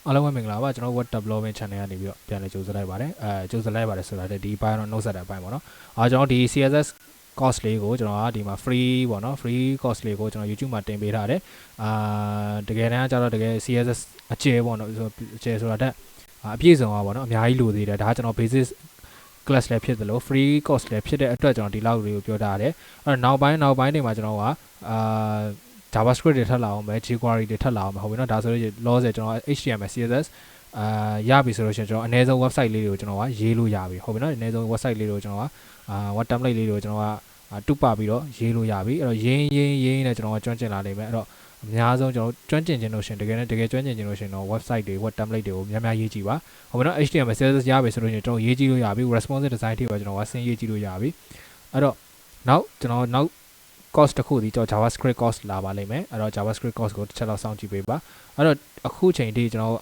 အားလုံးပဲမင်္ဂလာပါကျွန်တော် web development channel ကနေပြီးတော့ပြန်လည်ကြိုဆိုလိုက်ပါတယ်ကြိုဆိုလိုက်ပါတယ်ဆိုတာဒီ ပိုင်းတော့နှုတ်ဆက်တဲ့အပိုင်းပေါ့နော်ကျွန်တော်ဒီ CSS course လေးကိုကျွန်တော်ကဒီမှာ free ပေါ့နော် free course လေးကိုကျွန်တော် YouTube မှာတင်ပေးထားတယ်တကယ်တမ်းကျတော့တကယ် CSS အကျယ်ပေါ့နော်အကျယ်ဆိုတာတဲ့အပြည့်စုံပါပေါ့နော်အများကြီးလိုသေးတယ်ဒါကကျွန်တော် basic class လည်းဖြစ်တယ်လို့ free course လည်းဖြစ်တဲ့အတွက်ကျွန်တော်ဒီလောက်လေးကိုပြောထားတယ်အဲ့တော့နောက်ပိုင်းတွေမှာကျွန်တော်ကJavaScript တွေထပ်လာအောင်ပဲ jQuery တွေထပ်လာအောင်ပဲဟုတ်ပြီနော်ဒါဆိုလို့လောဆယ်ကျွန်တော် HTML CSS ရပြီဆိုလို့ရှိရင်ကျွန်တော်အနည်းဆုံး website လေးတွေကိုကျွန်တော်ကရေးလို့ရပြီဟုတ်ပြီနော်အနည်းဆုံး website လေးတွေကိုကျွန်တော်ကweb template လေးတွေကိုကျွန်တော်ကတူပါပြီးတော့ရေးလို့ရပြီအဲ့တော့ရင်းနဲ့ကျွန်တော်ကကျွမ်းကျင်လာနိုင်မယ်အဲ့တော့အများဆုံးကျွန်တော်ကျွမ်းကျင်ခြင်းလို့ရှင်တကယ်ကျွမ်းကျင်ခြင်းလို့ရှင်တော့ website တွေ web template တွေကိုများရေးကြည့်ပါဟုတ်ပြီနော် HTML CSS ရပြီဆိုလို့ရှိရင်ကျွန်တော်ရေးကြည့်လို့ရပြီ responsive design တွေပဲကျွန်တော်ကဆင်းရေးကြည့်လို့ရပြီအဲ့တော့နောက်course တစ်ခုဒီတော့ JavaScript course လာပါလိမ့်မယ်အဲ့တော့ JavaScript course ကိုတစ်ချက်လောက်စောင့်ကြည့်ပေးပါအဲ့တော့အခုချိန်ထိကျွန်တော်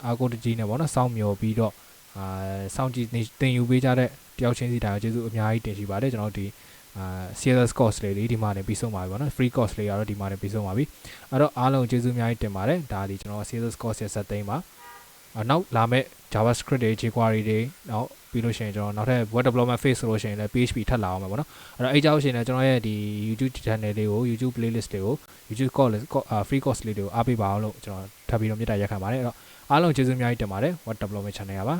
အာကိုတကြီးနဲ့ပေါ့နော်စောင့်မျှော်ပြီးတော့စောင့်ကြည့်တင်ယူပေးကြတဲ့တယောက်ချင်းစီတိုင်းကျေးဇူးအများကြီးတင်ရှိပါတယ်ကျွန်တော်ဒီCSS course လေးဒီမှာနေပြီးဆုံးပါပြီပေါ့နော် free course လေးကတော့ဒီမှာနေပြီးဆုံးပါပြီအဲ့တော့အားလုံးကျေးဇူးအများကြီးတင်ပါတယ်ဒါဒီကျွန်တော် CSS course ရဲ့set သိမ်းပါနောက်လာမဲ့ JavaScript တွေ jQuery တွေနောက်ပြီးလို့ရှိရင်ကျွန်တော်နောက်ထပ် web development phase ဆိုလို့ရှိရင်လည်း PHP ထပ်လာအောင်ပဲပေါ့နော်အဲ့တော့အဲ့ကြောင့်ရှိရင်လည်းကျွန်တော်ရဲ့ဒီ YouTube channel လေးကို YouTube playlist တွေကို YouTube course free course လေးတွေကိုအားပေးပါအောင်လို့ကျွန်တော်ထပ်ပြီးတော့မြတ်တာရက်ခံပါတယ်အဲ့တော့အားလုံးကျေးဇူးအများကြီးတင်ပါတယ် web development channel ပါ